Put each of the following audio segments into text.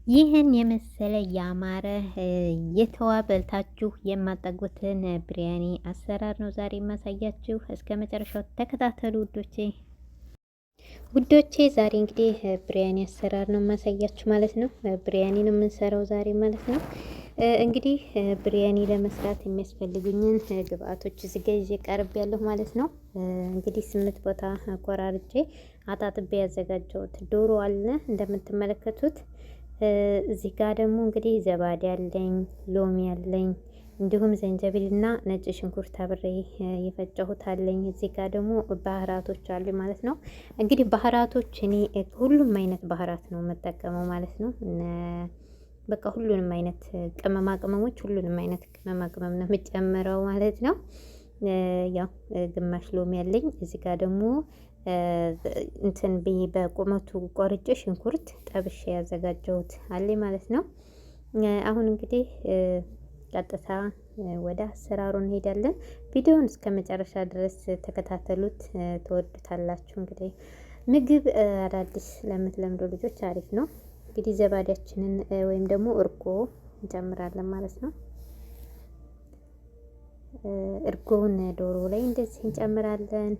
ይህን የመሰለ ያማረ የተዋበልታችሁ የማጠግቡትን ብሪያኒ አሰራር ነው ዛሬ የማሳያችሁ። እስከ መጨረሻው ተከታተሉ ውዶቼ። ዛሬ እንግዲህ ብሪያኒ አሰራር ነው የማሳያችሁ ማለት ነው። ብሪያኒ ነው የምንሰራው ዛሬ ማለት ነው። እንግዲህ ብሪያኒ ለመስራት የሚያስፈልጉኝን ግብአቶች እዚህ ጋ ይዤ ቀርብ ያለሁ ማለት ነው። እንግዲህ 8 ቦታ ቆራርጬ አጣጥቤ ያዘጋጀሁት ዶሮ አለ እንደምትመለከቱት። እዚህ ጋር ደግሞ እንግዲህ ዘባዴ አለኝ፣ ሎሚ አለኝ፣ እንዲሁም ዘንጀቢልና ነጭ ሽንኩርት አብሬ የፈጨሁት አለኝ። እዚህ ጋር ደግሞ ባህራቶች አሉ ማለት ነው። እንግዲህ ባህራቶች እኔ ሁሉም አይነት ባህራት ነው የምጠቀመው ማለት ነው። በቃ ሁሉንም አይነት ቅመማ ቅመሞች፣ ሁሉንም አይነት ቅመማ ቅመም ነው የምጨምረው ማለት ነው። ያው ግማሽ ሎሚ ያለኝ እዚህ ጋር ደግሞ እንትን ብዬ በቁመቱ ቆርጬ ሽንኩርት ጠብሼ ያዘጋጀሁት አለ ማለት ነው። አሁን እንግዲህ ቀጥታ ወደ አሰራሩ እንሄዳለን። ቪዲዮውን እስከ መጨረሻ ድረስ ተከታተሉት፣ ትወዱታላችሁ። እንግዲህ ምግብ አዳዲስ ለምትለምዱ ልጆች አሪፍ ነው። እንግዲህ ዘባዴያችንን ወይም ደግሞ እርጎ እንጨምራለን ማለት ነው። እርጎውን ዶሮ ላይ እንደዚህ እንጨምራለን።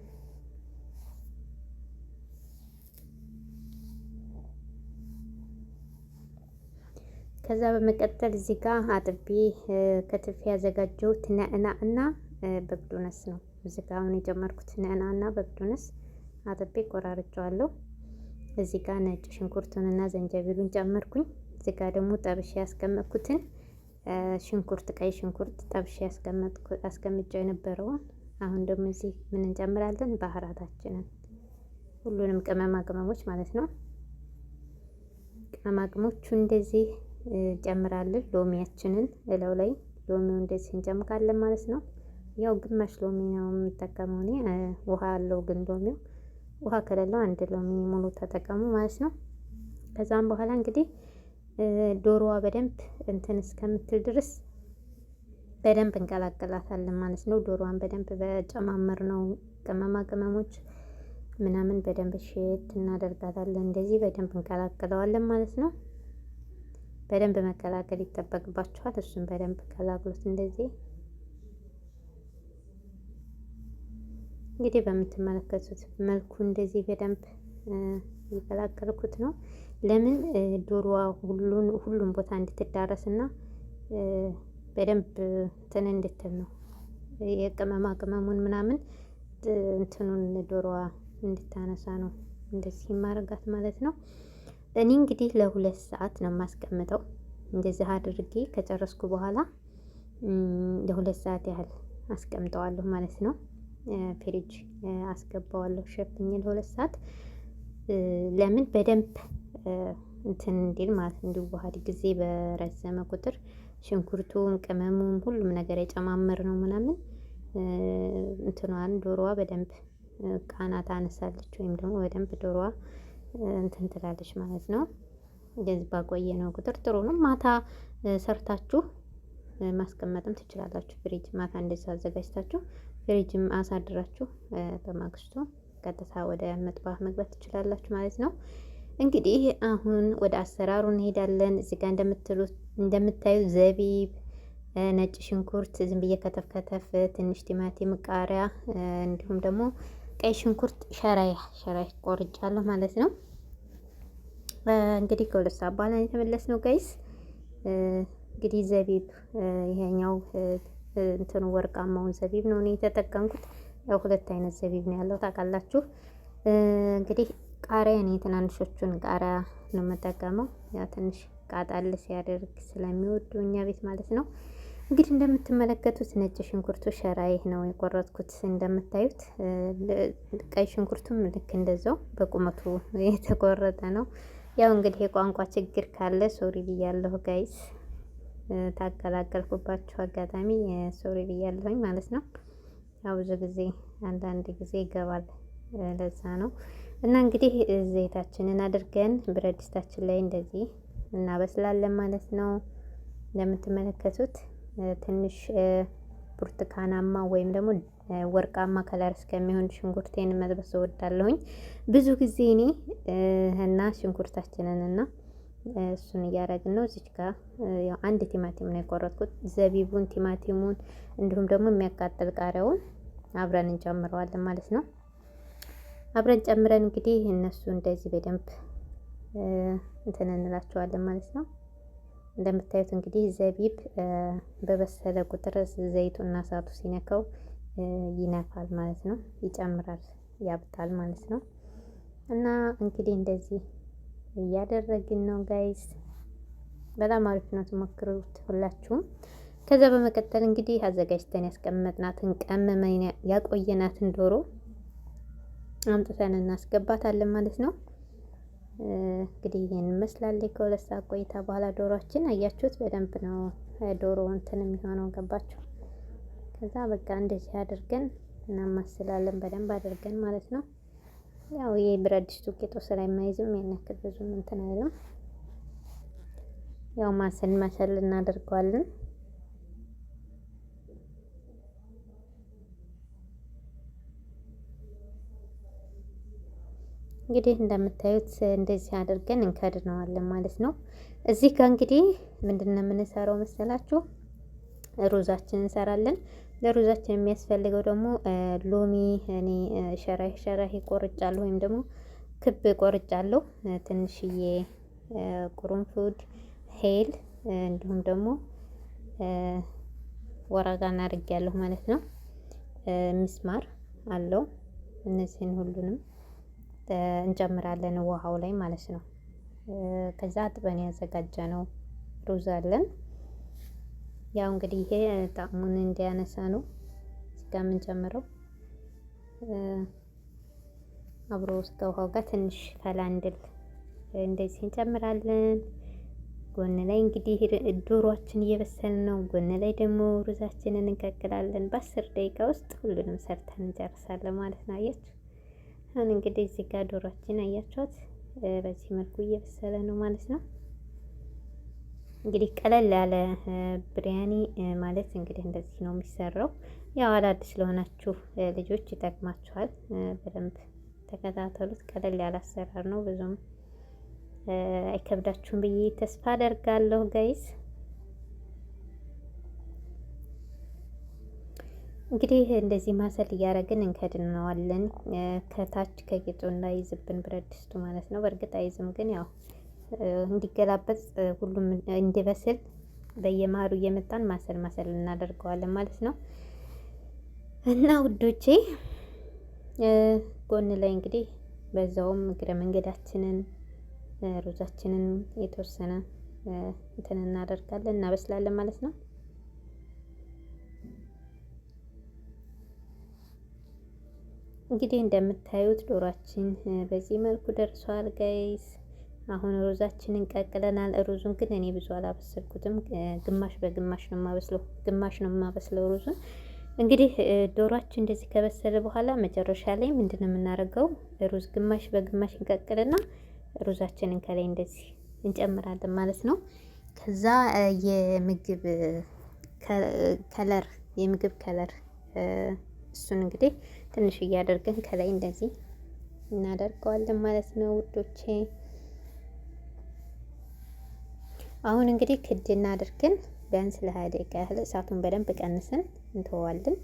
ከዛ በመቀጠል እዚህ ጋር አጥቤ ከትፌ ያዘጋጀሁት ነዕና እና በግዶነስ ነው። እዚህ ጋር አሁን የጨመርኩት ነዕና እና በግዶነስ አጥቤ ቆራርጬዋለሁ። እዚህ ጋር ነጭ ሽንኩርቱን እና ዘንጀቢሉን ጨመርኩኝ። እዚህ ጋር ደግሞ ጠብሼ ያስቀመጥኩትን ሽንኩርት፣ ቀይ ሽንኩርት ጠብሼ አስቀምጬው የነበረውን አሁን ደግሞ እዚህ ምን እንጨምራለን? ባህራታችንን፣ ሁሉንም ቅመማ ቅመሞች ማለት ነው። ቅመማ ቅመሞቹ እንደዚህ ጨምራለን። ሎሚያችንን እለው ላይ ሎሚው እንደዚህ እንጨምቃለን ማለት ነው። ያው ግማሽ ሎሚ ነው የምጠቀመው እኔ። ውሃ አለው ግን ሎሚው ውሃ ከሌለው አንድ ሎሚ ሙሉ ተጠቀሙ ማለት ነው። ከዛም በኋላ እንግዲህ ዶሮዋ በደንብ እንትን እስከምትል ድረስ በደንብ እንቀላቅላታለን ማለት ነው። ዶሮዋን በደንብ በጨማመር ነው ቅመማ ቅመሞች ምናምን በደንብ ሼት እናደርጋታለን። እንደዚህ በደንብ እንቀላቅለዋለን ማለት ነው። በደንብ መቀላቀል ይጠበቅባችኋል። እሱን በደንብ ቀላቅሉት። እንደዚህ እንግዲህ በምትመለከቱት መልኩ እንደዚህ በደንብ እየቀላቀልኩት ነው። ለምን ዶሮዋ ሁሉም ቦታ እንድትዳረስና በደንብ እንትን እንድትል ነው። የቅመማ ቅመሙን ምናምን እንትኑን ዶሮዋ እንድታነሳ ነው እንደዚህ ማረጋት ማለት ነው። እኔ እንግዲህ ለ2 ሰዓት ነው የማስቀምጠው። እንደዚህ አድርጌ ከጨረስኩ በኋላ ለ2 ሰዓት ያህል አስቀምጠዋለሁ ማለት ነው። ፍሪጅ አስገባዋለሁ ሸፍኜ ለ2 ሰዓት። ለምን በደንብ እንትን እንዲል ማለት እንዲዋሃድ። ጊዜ በረዘመ ቁጥር ሽንኩርቱም ቅመሙም ሁሉም ነገር የጨማመር ነው ምናምን እንትኗን ዶሮዋ በደንብ ቃና ታነሳለች፣ ወይም ደግሞ በደንብ ዶሮዋ እንትን ትላለች ማለት ነው። እንደዚህ ባቆየ ነው ቁጥር ጥሩ ነው። ማታ ሰርታችሁ ማስቀመጥም ትችላላችሁ። ፍሪጅ ማታ እንደዛ አዘጋጅታችሁ ፍሪጅም አሳድራችሁ በማግስቱ ቀጥታ ወደ መጥባህ መግባት ትችላላችሁ ማለት ነው። እንግዲህ አሁን ወደ አሰራሩ እንሄዳለን። እዚህ ጋር እንደምታዩ ዘቢብ፣ ነጭ ሽንኩርት ዝም ብዬ ከተፍ ከተፍ፣ ትንሽ ቲማቲም፣ ቃሪያ እንዲሁም ደግሞ ቀይ ሽንኩርት ሸራይ ቆርጫለሁ ማለት ነው። እንግዲህ ከ2 ሰዓት በኋላ የተመለስነው ጋይስ። እንግዲህ ዘቢብ ይሄኛው እንትኑ ወርቃማውን ዘቢብ ነው እኔ የተጠቀምኩት። ያው 2 አይነት ዘቢብ ነው ያለው ታውቃላችሁ። እንግዲህ ቃሪያ እኔ ትናንሾቹን ቃሪያ ነው የምጠቀመው። ያ ትንሽ ቃጣል ሲያደርግ ስለሚወዱ እኛ ቤት ማለት ነው። እንግዲህ እንደምትመለከቱት ነጭ ሽንኩርቱ ሸራይ ነው የቆረጥኩት። እንደምታዩት ቀይ ሽንኩርቱም ልክ እንደዛው በቁመቱ የተቆረጠ ነው። ያው እንግዲህ የቋንቋ ችግር ካለ ሶሪ ብያለሁ ጋይስ። ታቀላቀልኩባችሁ አጋጣሚ ሶሪ ብያለሁኝ ማለት ነው። ያው ብዙ ጊዜ አንዳንድ ጊዜ ይገባል፣ ለዛ ነው። እና እንግዲህ ዘይታችንን አድርገን ብረት ድስታችን ላይ እንደዚህ እናበስላለን ማለት ነው። እንደምትመለከቱት ትንሽ ብርቱካናማ ወይም ደግሞ ወርቃማ ከለር እስከሚሆን ሽንኩርቴን መጥበስ እወዳለሁኝ ብዙ ጊዜ እኔ እና ሽንኩርታችንን እና እሱን እያደረግን ነው። እዚች ጋር ያው አንድ ቲማቲም ነው የቆረጥኩት። ዘቢቡን፣ ቲማቲሙን እንዲሁም ደግሞ የሚያቃጥል ቃሪያውን አብረን እንጨምረዋለን ማለት ነው። አብረን ጨምረን እንግዲህ እነሱ እንደዚህ በደንብ እንትን እንላቸዋለን ማለት ነው። እንደምታዩት እንግዲህ ዘቢብ በበሰለ ቁጥር ዘይቱና እሳቱ ሲነካው ይነፋል ማለት ነው። ይጨምራል፣ ያብጣል ማለት ነው። እና እንግዲህ እንደዚህ እያደረግን ነው ጋይስ። በጣም አሪፍ ነው፣ ትሞክሩት ሁላችሁም። ከዛ በመቀጠል እንግዲህ አዘጋጅተን ያስቀመጥናትን ቀመመን ያቆየናትን ዶሮ አምጥተን እናስገባታለን ማለት ነው። እንግዲህ ይሄን ይመስላል። ከሁለት ሰዓት ቆይታ በኋላ ዶሮአችን አያችሁት፣ በደንብ ነው ዶሮ እንትን የሚሆነው ገባችሁ። ከዛ በቃ እንደዚህ አድርገን እናማስላለን በደንብ አድርገን ማለት ነው። ያው ይሄ ብረት ድስቱ ቂጡ ስለማይዝም ያን ያክል ብዙም እንትን አይልም። ያው ማሰል እናደርገዋለን። እንግዲህ እንደምታዩት እንደዚህ አድርገን እንከድነዋለን ማለት ነው። እዚህ ጋር እንግዲህ ምንድነው የምንሰራው መሰላችሁ? ሩዛችን እንሰራለን። ለሩዛችን የሚያስፈልገው ደግሞ ሎሚ እኔ ሸራሂ ቆርጫለሁ፣ ወይም ደግሞ ክብ ቆርጫለሁ። ትንሽዬ ቁርንፉድ፣ ሄል እንዲሁም ደግሞ ወረጋና አድርጌያለሁ ማለት ነው። ምስማር አለው። እነዚህን ሁሉንም እንጨምራለን ውሃው ላይ ማለት ነው። ከዛ አጥበን ያዘጋጀነው ሩዝ አለን። ያው እንግዲህ ይሄ ጣዕሙን እንዲያነሳ ነው እዚጋ የምንጨምረው። አብሮ እስከ ውሃው ጋር ትንሽ ፈላ እንድል እንደዚህ እንጨምራለን። ጎን ላይ እንግዲህ ዶሮአችን እየበሰል ነው። ጎን ላይ ደግሞ ሩዛችንን እንቀቅላለን። በ10 ደቂቃ ውስጥ ሁሉንም ሰርተን እንጨርሳለን ማለት ነው። አያችሁ አሁን እንግዲህ እዚህ ጋር ዶሮአችን አያችኋት በዚህ መልኩ እየበሰለ ነው ማለት ነው። እንግዲህ ቀለል ያለ ብሪያኒ ማለት እንግዲህ እንደዚህ ነው የሚሰራው። ያው አዳዲስ ስለሆናችሁ ልጆች ይጠቅማችኋል፣ በደንብ ተከታተሉት። ቀለል ያለ አሰራር ነው፣ ብዙም አይከብዳችሁም ብዬ ተስፋ አደርጋለሁ ጋይስ። እንግዲህ እንደዚህ ማሰል እያደረግን እንከድነዋለን። ከታች ከጌጡ እንዳይዝብን ብረት ድስቱ ማለት ነው። በእርግጥ አይዝም፣ ግን ያው እንዲገላበጥ ሁሉም እንዲበስል በየመሃሉ እየመጣን ማሰል እናደርገዋለን ማለት ነው። እና ውዶቼ ጎን ላይ እንግዲህ በዛውም እግረ መንገዳችንን ሩዛችንን የተወሰነ እንትን እናደርጋለን፣ እናበስላለን ማለት ነው። እንግዲህ እንደምታዩት ዶሯችን በዚህ መልኩ ደርሷል ጋይስ። አሁን ሩዛችንን ቀቅለናል። ሩዙን ግን እኔ ብዙ አላበሰልኩትም፣ ግማሽ በግማሽ ነው የማበስለው፣ ግማሽ ነው የማበስለው ሩዙን። እንግዲህ ዶሯችን እንደዚህ ከበሰለ በኋላ መጨረሻ ላይ ምንድነው የምናደርገው? ሩዝ ግማሽ በግማሽ እንቀቅልና ሩዛችንን ከላይ እንደዚህ እንጨምራለን ማለት ነው። ከዛ የምግብ ከለር እሱን እንግዲህ ትንሽ እያደረግን ከላይ እንደዚህ እናደርገዋለን ማለት ነው ውዶቼ። አሁን እንግዲህ ክድና አድርገን ቢያንስ ለ20 ደቂቃ ያህል እሳቱን በደንብ ቀንሰን እንተዋለን።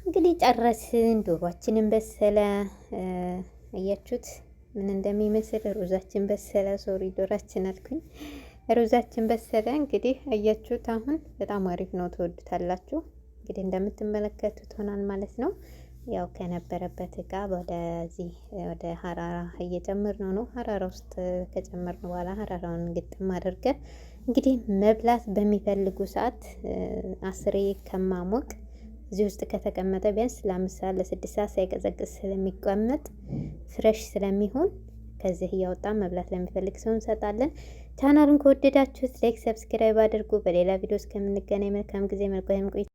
እንግዲህ ጨረስን። ዶሯችንን በሰለ። አያችሁት ምን እንደሚመስል? ሩዛችን በሰለ። ሶሪ ዶሯችን አልኩኝ፣ ሩዛችን በሰለ። እንግዲህ አያችሁት። አሁን በጣም አሪፍ ነው፣ ትወዱታላችሁ። እንግዲህ እንደምትመለከቱት ሆናል ማለት ነው። ያው ከነበረበት እቃ ወደዚህ ወደ ሀራራ እየጨመርነው ነው። ሀራራ ውስጥ ከጨመርን በኋላ ሀራራውን ግጥም አድርገን እንግዲህ መብላት በሚፈልጉ ሰዓት 10 ከማሞቅ እዚህ ውስጥ ከተቀመጠ ቢያንስ ለ5 ሰዓት ለ6 ሰዓት ሳይቀዘቅዝ ስለሚቀመጥ ፍሬሽ ስለሚሆን ከዚህ እያወጣን መብላት ለሚፈልግ ሰው እንሰጣለን። ቻናሉን ከወደዳችሁት ላይክ፣ ሰብስክራይብ አድርጉ። በሌላ ቪዲዮ እስከምንገናኝ መልካም ጊዜ፣ መልካም ቆይታ